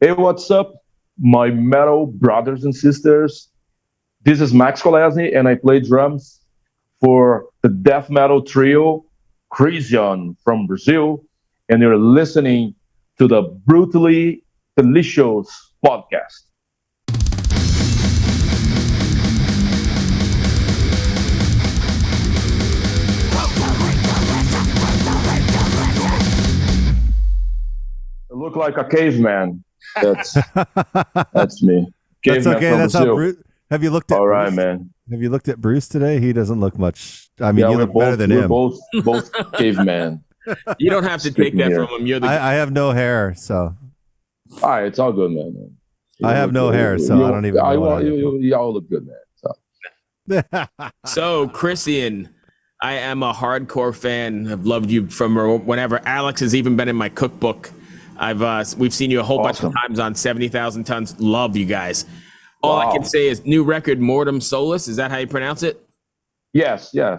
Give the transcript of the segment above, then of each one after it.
Hey, what's up, my metal brothers and sisters? This is Max Kolesne, and I play drums for the death metal trio Krisiun from Brazil. And you're listening to the Brutally Delicious podcast. I look like a caveman. That's that's me, That's caveman okay. from That's how Brazil. Bruce. Have you looked at All right, Bruce? man. Have you looked at Bruce today? He doesn't look much. I mean, Yeah, you we're look better both than we're him. both caveman You don't have to take speaking that from here. him. You're the I have no hair, so All right, it's all good, man. I You have look no good. hair, so I don't even I know what want I look you all look good, man. So, like. So, Christian, I am a hardcore fan. I've loved you from whenever Alex has even been in my cookbook. We've seen you a whole bunch of awesome. times on 70,000 tons. Love you guys. All I can Wow. say is new record Mortem Solis. Is that how you pronounce it? Yes, yeah.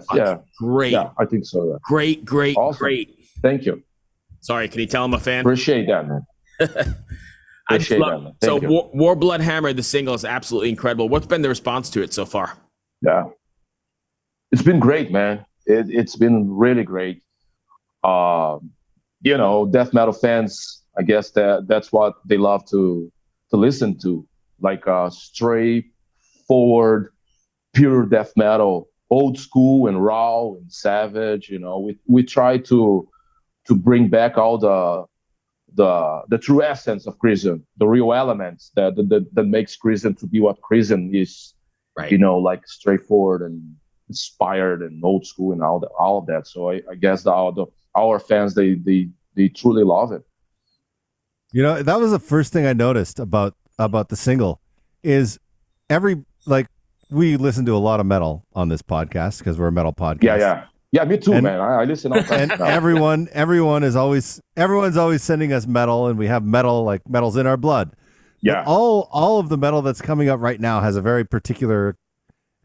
Great, Yeah, I think so. Yeah. great, Awesome. great. Thank you. Sorry, can you tell I'm a fan? Appreciate that, man. I just Appreciate love. that, man. So, Thank you. War Blood Hammer, the single is absolutely incredible. What's been the response to it so far? Yeah. It's been great, man. It's been really great. Um, death metal fans, I guess that's what they love to listen to. Like straightforward, pure death metal, old school and raw and savage. We try to bring back all the true essence of Krisiun, the real elements that makes Krisiun to be what Krisiun is. Right. Like straightforward and inspired and old school and all of that. So I guess our fans they truly love it. That was the first thing I noticed about the single is like we listen to a lot of metal on this podcast because we're a metal podcast. Yeah. Me too, And- man. I listen all the time. And everyone's always sending us metal, and we have metal, like metal's in our blood. Yeah. But all of the metal that's coming up right now has a very particular,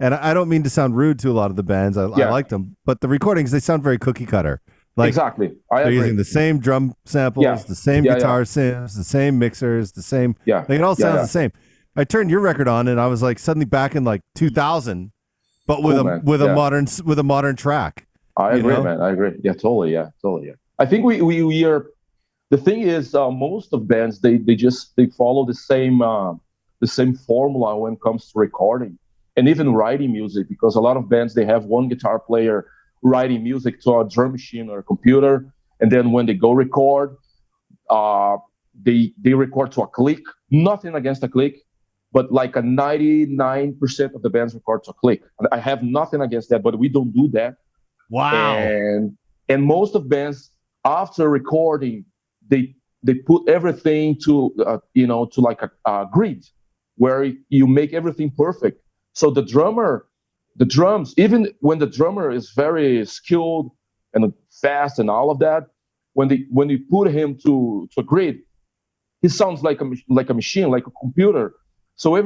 and I don't mean to sound rude to a lot of the bands. I like them, but the recordings, they sound very cookie cutter. Like Exactly. I they're agree. using the same drum samples, Yeah. the same Yeah, guitar sims, the same mixers, the same. Yeah. Like it all sounds Yeah. the same. I turned your record on, and I was like suddenly back in like 2000, but with Cool, a man. with a Yeah. modern track. I you agree, know? man. I agree. Yeah, totally. Yeah. I think we are. The thing is, most of bands they follow the same formula when it comes to recording and even writing music, because a lot of bands they have one guitar player writing music to a drum machine or a computer, and then when they go record, uh, they record to a click. Nothing against a click, but like a 99% of the bands record to a click. And I have nothing against that, but we don't do that. Wow. And most of bands after recording they put everything to like a grid where you make everything perfect. So the drums, even when the drummer is very skilled and fast and all of that, when you put him to a grid, he sounds like a machine, like a computer. So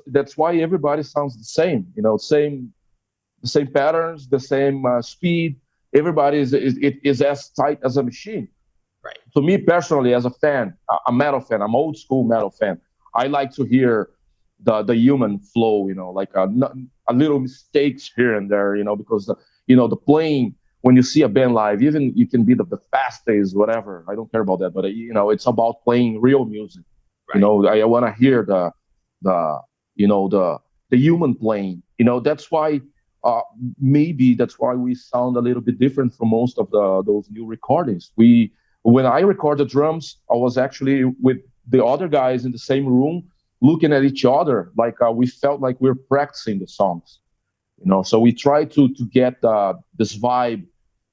that's why everybody sounds the same. The same patterns, the same speed. Everybody is as tight as a machine. Right. To me personally, as a fan, a metal fan, I'm old school metal fan. I like to hear the human flow. Like a little mistakes here and there. Because the playing, when you see a band live, even you can be the fastest, whatever. I don't care about that, but it's about playing real music. Right. I want to hear the human playing. That's why. Maybe that's why we sound a little bit different from most of those new recordings. When I record the drums, I was actually with the other guys in the same room, looking at each other, like we felt like we were practicing the songs. So we try to get this vibe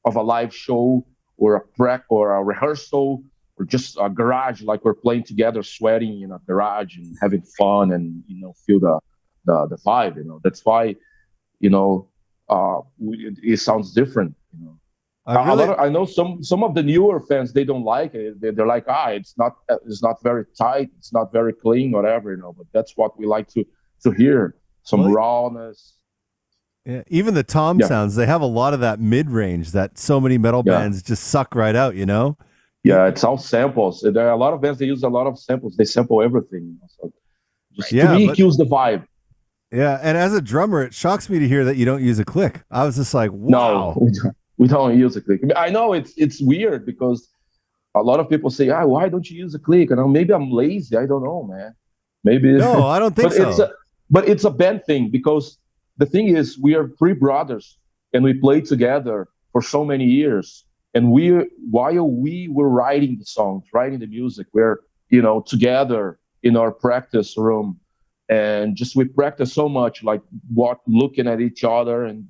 of a live show or a rehearsal or just a garage, like we're playing together, sweating in a garage and having fun and feel the vibe. That's why it sounds different. I know some of the newer fans, they don't like it. They're like, it's not very tight, it's not very clean, whatever. But that's what we like to hear, some rawness. Yeah, even the tom sounds, they have a lot of that mid range that so many metal bands just suck right out. Yeah, it's all samples. There are a lot of bands that use a lot of samples. They sample everything. So just to me, it kills the vibe. Yeah, and as a drummer, it shocks me to hear that you don't use a click. I was just like, wow. No, we don't use a click. I mean, I know it's weird because a lot of people say, why don't you use a click? And maybe I'm lazy. I don't know, man. Maybe. No, I don't think so. But it's a band thing because the thing is, we are three brothers and we played together for so many years. And while we were writing the songs, writing the music, we're, together in our practice room. And just we practice so much, like looking at each other, and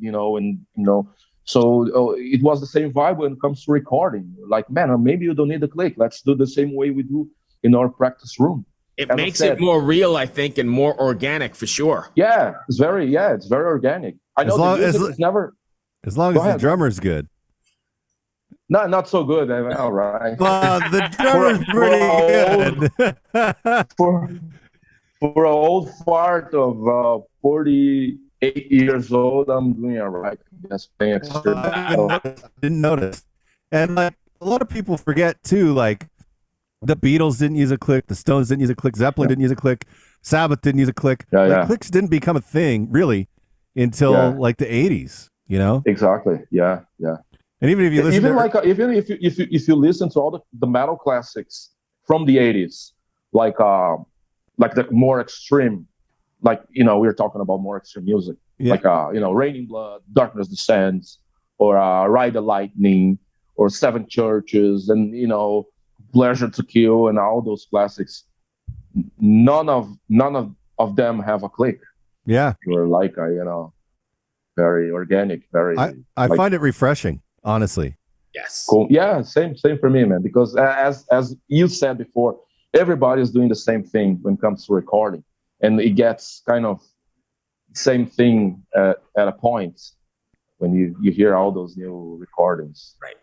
so it was the same vibe when it comes to recording. Like, man, maybe you don't need a click. Let's do the same way we do in our practice room. It makes it more real, I think, and more organic for sure. Yeah, it's very organic. I know the music is never. As long as the drummer's good. Not so good. All right. Well, the drummer's pretty good. For an old fart of 48 years old, I'm doing all right. Yes, I didn't notice. And like a lot of people forget too, like the Beatles didn't use a click, the Stones didn't use a click, Zeppelin didn't use a click, Sabbath didn't use a click. Clicks didn't become a thing really until like the 80s, Exactly. Yeah. And even if you listen even if you listen to all the metal classics from the 80s, like the more extreme, like, we were talking about more extreme music, like, Raining Blood, Darkness Descends, or Ride the Lightning, or Seven Churches, and, Pleasure to Kill, and all those classics. None of them have a click. Yeah. You're like, very organic, very. I find it refreshing, honestly. Yes. Cool. Yeah, same for me, man. Because as you said before, everybody's doing the same thing when it comes to recording, and it gets kind of same thing at a point when you hear all those new recordings. Right.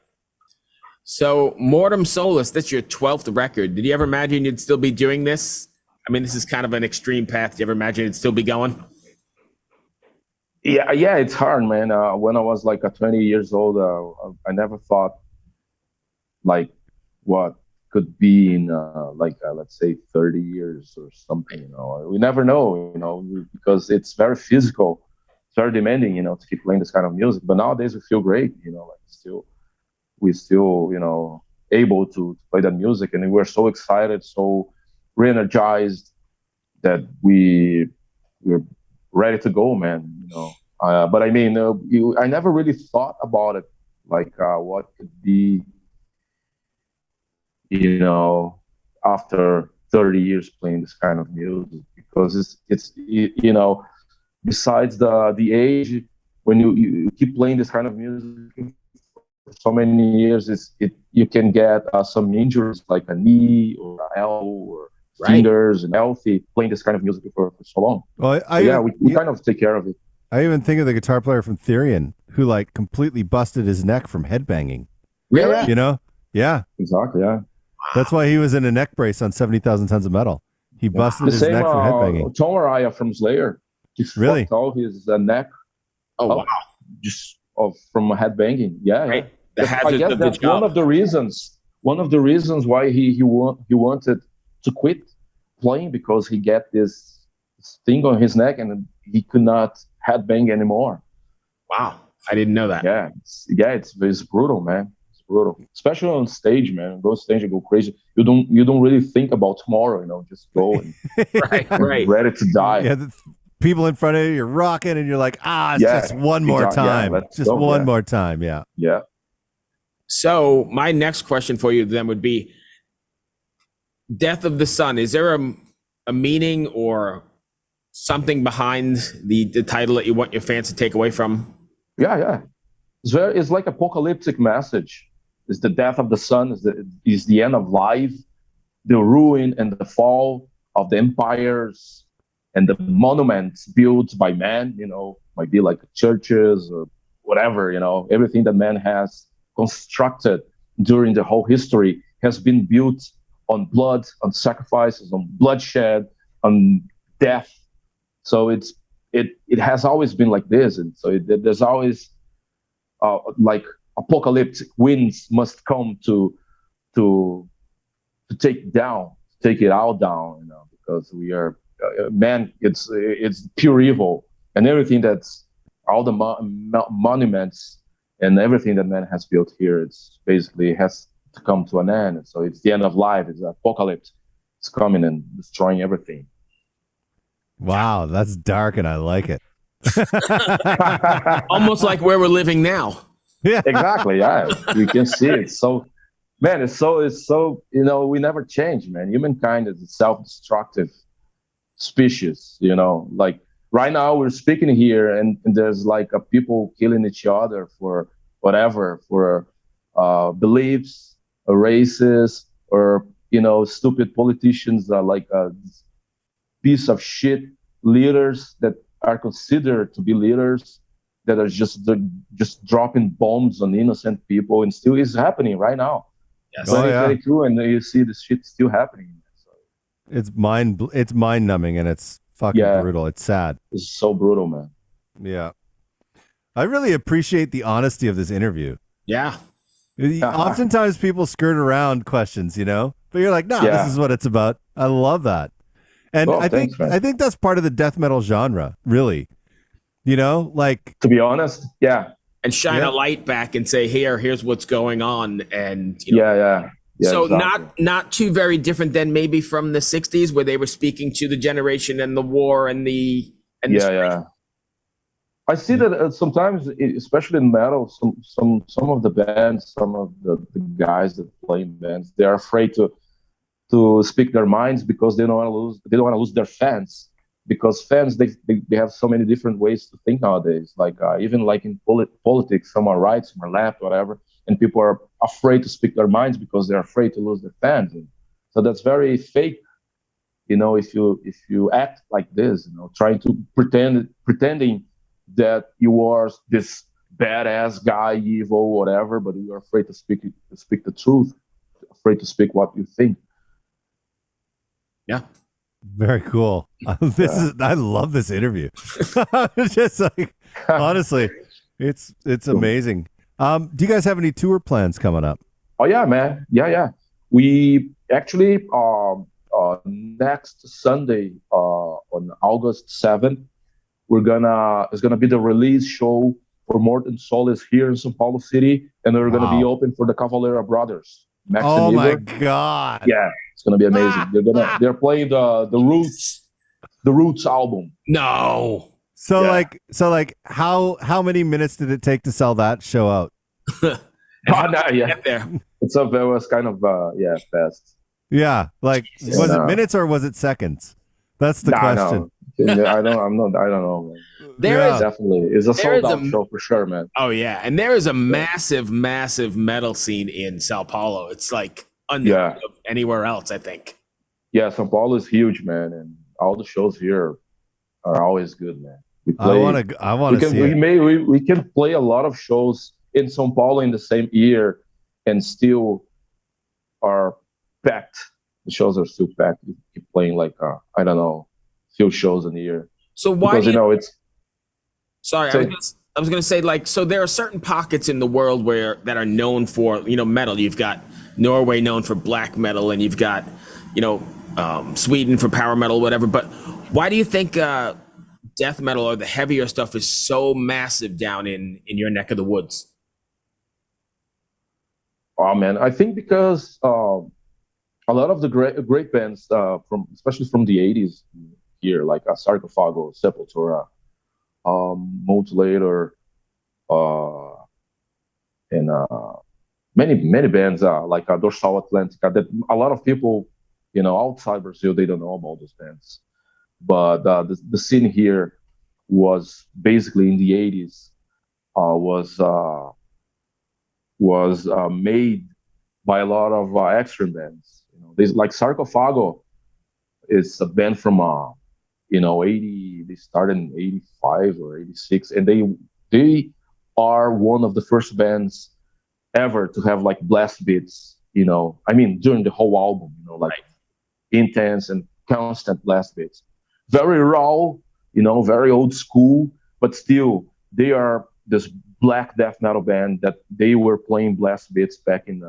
So Mortem Solis, that's your 12th record. Did you ever imagine you'd still be doing this? I mean, this is kind of an extreme path. Did you ever imagine it'd still be going? Yeah, it's hard, man. When I was like 20 years old, I never thought like what could be in let's say 30 years or something. We never know, because it's very physical, it's very demanding, to keep playing this kind of music. But nowadays we feel great, we're still able to play that music, and we're so excited, so re-energized that we're ready to go, man. But I mean, I never really thought about it, like what could be, after 30 years playing this kind of music, because it's besides the age, when you keep playing this kind of music for so many years, you can get some injuries, like a knee or an elbow or fingers, and healthy playing this kind of music for so long. Well, we kind of take care of it. I even think of the guitar player from Therion who like completely busted his neck from headbanging. Really? Yeah. Exactly. Yeah. That's why he was in a neck brace on 70,000 Tons of Metal. He busted his neck from headbanging. Tom Araya from Slayer. He fucked all his neck. Oh, wow. Just from headbanging. Yeah. Right. I guess that's one of the reasons why he wanted to quit playing, because he get this thing on his neck and he could not headbang anymore. Wow. I didn't know that. Yeah. It's brutal, man. Brutal, especially on stage, man. Go on stage and go crazy. You don't really think about tomorrow, just go and right. ready to die. Yeah, the people in front of you, you're rocking, and you're like, just one more time, just one more time. Yeah. So my next question for you then would be, Death of the Sun. Is there a meaning or something behind the title that you want your fans to take away from? Yeah. It's like apocalyptic message. It's the death of the sun, is the end of life, the ruin and the fall of the empires and the monuments built by man, might be like churches or whatever, everything that man has constructed during the whole history has been built on blood, on sacrifices, on bloodshed, on death. So it has always been like this. And so there's always like apocalyptic winds must come to to take it all down, because we are man. It's pure evil, and everything that's all the monuments and everything that man has built here. It's basically has to come to an end. So it's the end of life. It's an apocalypse. It's coming and destroying everything. Wow, that's dark, and I like it. Almost like where we're living now. Yeah, exactly. Yeah, you can see it. So, man, it's so we never change, man. Humankind is a self-destructive species. Like right now we're speaking here, and there's like people killing each other for whatever, for beliefs, or races, or stupid politicians, like piece of shit leaders that are considered to be leaders, that are just dropping bombs on innocent people, and still is happening right now. Yes. 2022, and you see this shit still happening. So, it's mind numbing, and it's fucking brutal. It's sad. It's so brutal, man. Yeah, I really appreciate the honesty of this interview. Yeah. Oftentimes people skirt around questions, but you're like, nah, this is what it's about. I love that. And I think that's part of the death metal genre, really. Like, to be honest, yeah. And shine a light back and say, here's what's going on. And yeah, so exactly. not too very different than maybe from the 60s, where they were speaking to the generation and the war and the I see that sometimes, especially in metal, some of the bands, some of the guys that play in bands, they are afraid to speak their minds, because they don't want to lose their fans, because fans they have so many different ways to think nowadays. Like even like in politics, some are right, some are left, whatever, and people are afraid to speak their minds because they're afraid to lose their fans. And so that's very fake. If you act like this, trying to pretending that you are this badass guy, evil, whatever, but you're afraid to speak the truth, afraid to speak what you think. Yeah. Very cool. I love this interview. It's just like, honestly, it's amazing. Do you guys have any tour plans coming up? Oh yeah, man. Yeah. We actually next Sunday, on August 7th, it's gonna be the release show for Mortem Solis here in São Paulo City, and they're gonna be open for the Cavalera Brothers. Max and my Igor. God. Yeah, it's gonna be amazing. They're playing the Roots album. No. So how many minutes did it take to sell that show out? Get there. It was kind of fast. Yeah, like was it minutes or was it seconds? That's the question. No. I don't know. Man. Definitely it's a sold out show for sure, man. Oh yeah, and there is a massive metal scene in Sao Paulo. It's like unheard of anywhere else, I think. Yeah, Sao Paulo is huge, man, and all the shows here are always good, man. I want to see it. We can play a lot of shows in São Paulo in the same year, and still are packed. The shows are still packed. We keep playing like I don't know, few shows in the year. So why? Because it's. Sorry, I was going to say, like, so there are certain pockets in the world that are known for metal. You've got Norway known for black metal, and you've got Sweden for power metal, whatever. But why do you think death metal or the heavier stuff is so massive down in your neck of the woods? Oh man, I think because a lot of the great bands especially from the 80s here, like Sarcophago, Sepultura, Mutilator, and many bands like Dorsal Atlantica, that a lot of people outside Brazil, they don't know about those bands, but the scene here was basically in the 80s was made by a lot of extreme bands. There's like Sarcophago is a band from 80. They started in 85 or 86, and they are one of the first bands ever to have like blast beats. I mean, during the whole album, like intense and constant blast beats, very raw, very old school, but still they are this black death metal band that they were playing blast beats back in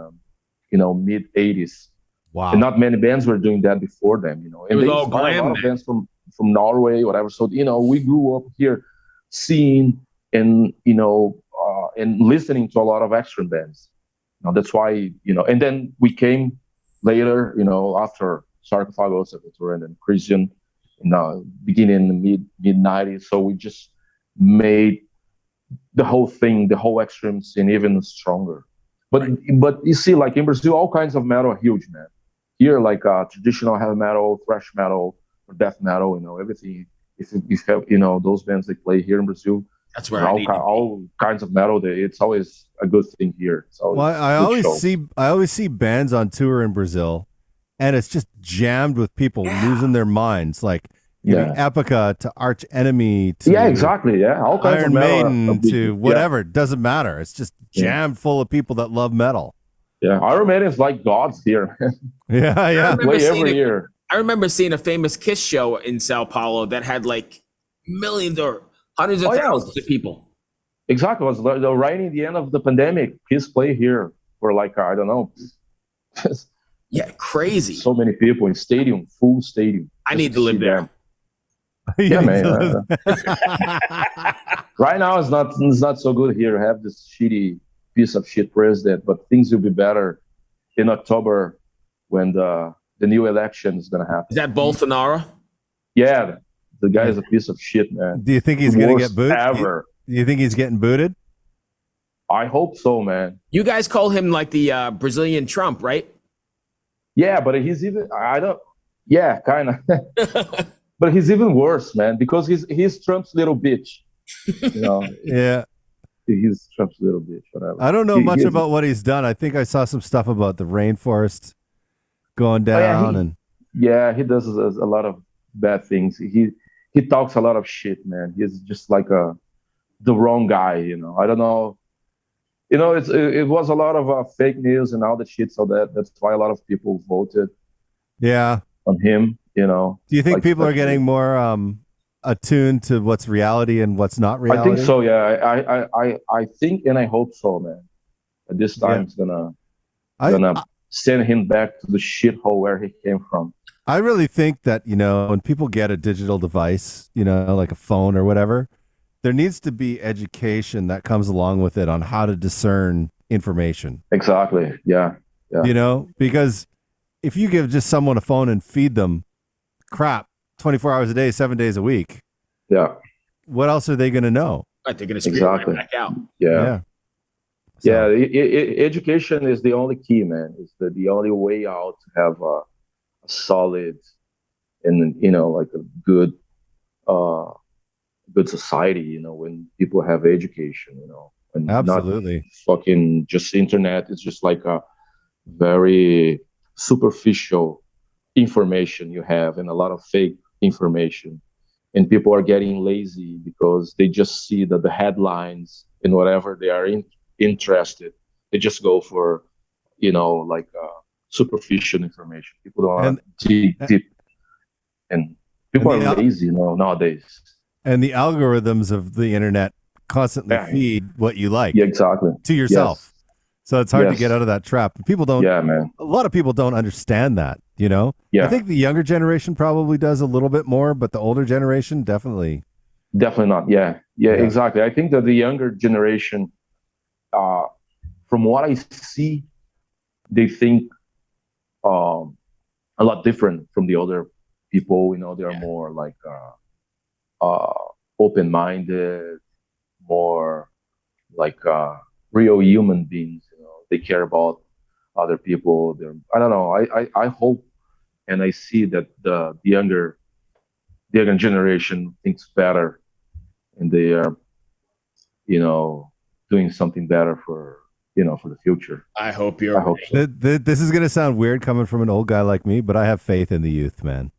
mid 80s. Wow. And not many bands were doing that before them, And was they all inspired a glam lot of then. bands from Norway, whatever. So, we grew up here seeing and, and listening to a lot of extreme bands. That's why, and then we came later, after Sarcophagus, and then Krisiun, beginning in the mid 90s. So we just made the whole thing, the whole extreme scene even stronger. But you see, like in Brazil, all kinds of metal are huge, man. Here, like traditional heavy metal, thrash metal, or death metal, everything. If you have, those bands they play here in Brazil, that's where all kinds of metal. It's always a good thing here. Well, I always see bands on tour in Brazil, and it's just jammed with people losing their minds, like Epica to Arch Enemy to exactly, all kinds Iron of metal Maiden to whatever. It doesn't matter. It's just jammed full of people that love metal. Yeah, Iron Maiden is like gods here. yeah. Play every year. I remember seeing a famous Kiss show in Sao Paulo that had like millions or hundreds of thousands of people. Exactly. It was right in the end of the pandemic. Kiss play here for like, I don't know. Crazy. So many people in stadium, full stadium. I need to live there. Yeah, man. Right now it's not so good here. I have this shitty piece of shit president, but things will be better in October when the new election is gonna happen. Is that Bolsonaro? Yeah, the guy is a piece of shit, man. Do you think he's gonna get booted? Ever. Do you think he's getting booted? I hope so, man. You guys call him like the Brazilian Trump, right? Yeah, but he's even kind of. But he's even worse, man, because he's Trump's little bitch. Yeah. He's Trump's little bitch, whatever. I don't know much about what he's done. I think I saw some stuff about the rainforest going down. He does a lot of bad things. He talks a lot of shit, man. He's just like the wrong guy, I don't know. It was a lot of fake news and all that shit, so that's why a lot of people voted on him, Do you think people are getting more attuned to what's reality and what's not reality? I think so, yeah. I think and I hope so, man. At this time it's gonna send him back to the shithole where he came from. I really think that, when people get a digital device, like a phone or whatever, there needs to be education that comes along with it on how to discern information. Exactly. Yeah. Because if you give just someone a phone and feed them crap 24 hours a day, 7 days a week, what else are they going to know? They're going to scream right back out. Yeah. Education is the only key, man. It's the only way out to have a solid and like a good society, when people have education, and absolutely not fucking just internet. It's just like a very superficial information you have and a lot of fake information, and people are getting lazy because they just see that the headlines and whatever they are interested, they just go for like superficial information. People don't want to dig deep, and people are lazy nowadays. And the algorithms of the internet constantly feed what you like exactly to yourself. So it's hard to get out of that trap. People don't. Yeah, man. A lot of people don't understand that. Yeah. I think the younger generation probably does a little bit more, but the older generation definitely not. Yeah, exactly. I think that the younger generation, from what I see, they think a lot different from the older people. They are more like open-minded, more like real human beings. They care about other people. I don't know. I hope and I see that the younger generation thinks better, and they are doing something better for the future. I hope so. This is gonna sound weird coming from an old guy like me, but I have faith in the youth, man.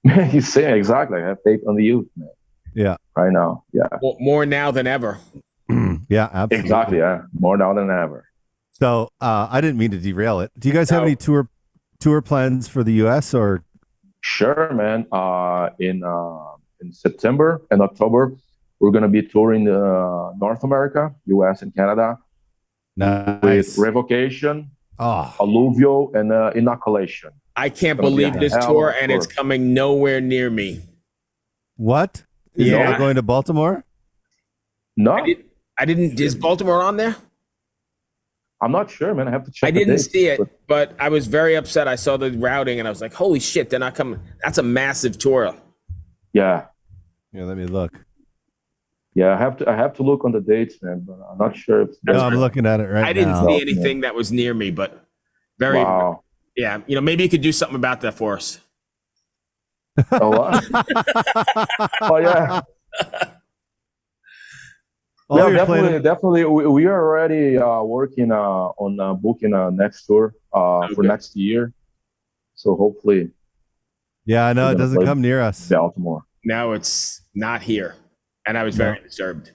You say exactly. I have faith on the youth, man. Yeah. Right now. Yeah. More now than ever. Yeah, absolutely. Exactly. Yeah. More now than ever. So I didn't mean to derail it. Do you guys have any tour plans for the US or? Sure, man. In September and October, we're gonna be touring North America, US and Canada. Nice. With Revocation, alluvial and inoculation. I can't Gonna be believe a this hell tour, of a and it's tour. coming nowhere near me. What? Is Yeah. it going to Baltimore? No, I didn't. Is Baltimore on there? I'm not sure, man. I have to check. I the didn't dates, see it, but I was very upset. I saw the routing, and I was like, "Holy shit, they're not coming." That's a massive tour. Yeah, Yeah, let me look. yeah. I have to look on the dates, man. But I'm not sure if. No, I'm looking at it right now. I didn't see anything that was near me, but very, Wow. yeah. Maybe you could do something about that for us. Oh, wow. Oh yeah. Oh, Yeah, you're playing. definitely. We are already working on booking a next tour for next year. So hopefully, Yeah, I know we're it gonna doesn't play come near us. Baltimore. Now it's not here, and I was very disturbed.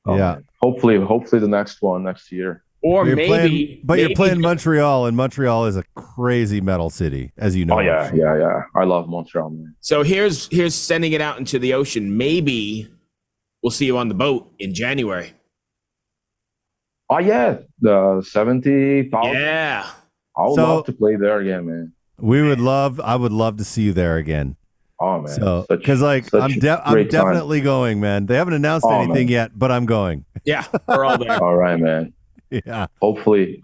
Oh, Yeah. man. Hopefully the next one next year. Or You're maybe, you're playing Montreal, and Montreal is a crazy metal city, as you know. Oh yeah. I love Montreal, man. So here's sending it out into the ocean. Maybe we'll see you on the boat in January. Oh yeah, the 70,000. Yeah. I would So- love to play there again, man. I would love to see you there again. Oh man, So, because I'm great time. definitely going, man. They haven't announced anything man. yet, but I'm going. Yeah. We're all there. All right, man. Yeah. Hopefully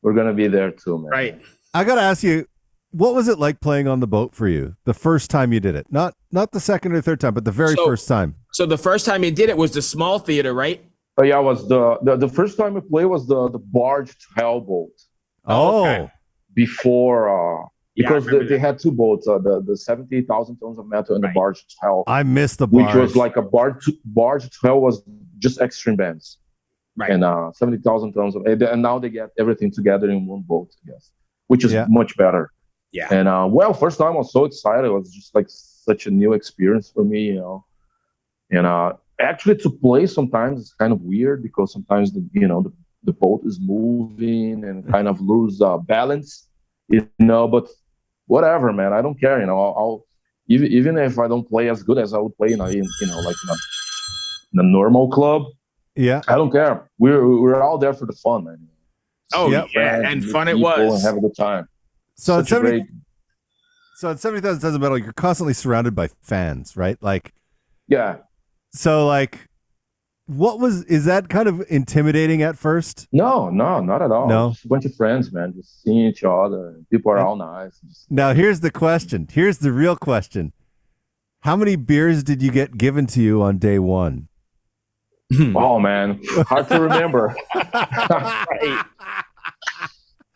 we're gonna be there too, man. Right. I gotta ask you, what was it like playing on the boat for you the first time you did it? Not the second or third time, but the very first time. So the first time you did it was the small theater, right? Oh yeah, it was the first time we played was the barge to hell boat Oh, okay. before Yeah, I because remember they that. had two boats, the 70,000 tons of metal and the Right. barge to hell, I missed the barge. which was like a barge to hell was just extreme bands. Right. And 70,000 tons of, and now they get everything together in one boat, I guess, which is Yeah. much better. Yeah. And first time I was so excited. It was just like such a new experience for me, And actually, to play sometimes it's kind of weird because sometimes the boat is moving and kind of lose balance, But whatever, man, I don't care. I'll even if I don't play as good as I would play in a normal club. Yeah. I don't care. We're all there for the fun, man. Oh, Yep. yeah. Friends, And meet fun it people was. And have a good time. So at Such a 70,000 tons of metal, you're constantly surrounded by fans, right? Like, yeah. so like, is that kind of intimidating at first? No, not at all. No? Just a bunch of friends, man. Just seeing each other. People are all nice. Now, here's the question. Here's the real question. How mmany beers did you get given to you on day one? Oh man, hard to remember.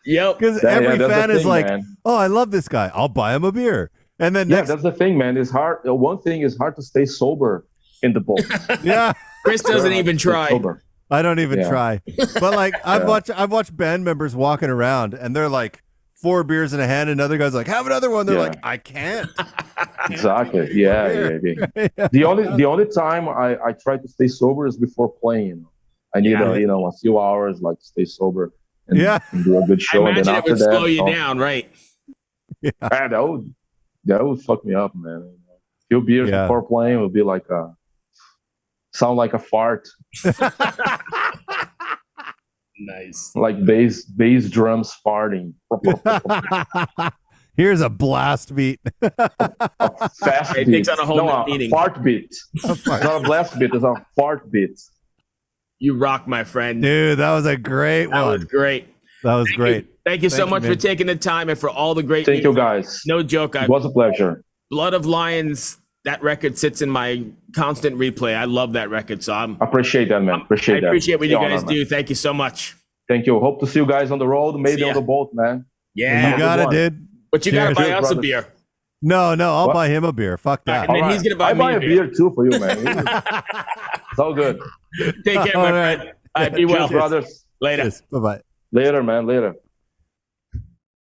Yep. Because Yeah, every that's fan the is thing, like, man. oh, I love this guy. I'll buy him a beer. And then Yeah, next, that's the thing, man. It's hard. One thing is hard to stay sober in the boat. yeah, Chris doesn't even try. Sober. I don't even Yeah. try. But like, I've watched band members walking around and they're like 4 beers in a hand, and another guy's like, have another one. They're Yeah. like, I can't. Exactly. Yeah. The only time I try to stay sober is before playing. I need a few hours like to stay sober and, Yeah. and do a good I show. And imagine then it after would that, slow you down, right? that would fuck me up, man. A few beers Yeah. before playing would be like sound like a fart, Nice. like bass drums farting. Here's a blast beat. Fast It beat. takes on a whole new a meaning. fart beat. It's not a blast beat. It's a fart beat. You rock, my friend. Dude, that was a great That was one. great. That was great. Thank you so Thank you, much for man. taking the time and for all the great Thank you, music. guys. No joke. It was a pleasure. Blood of Lions, that record sits in my constant replay. I love that record. So Appreciate that, man. Appreciate that. I appreciate what you Honor, guys man. do. Thank you so much. Thank you. Hope to see you guys on the road, maybe See ya. on the boat, man. Yeah. You got it, one. dude. But you got to Cheers. buy us a Brothers. beer. No, I'll What? buy him a beer. Fuck that. And then he's gonna buy I me buy a a beer too for you, man. It's all good. Take care, All my right. friend. All right, be well. Cheers, brothers. Later. Bye bye. Later, man. Later.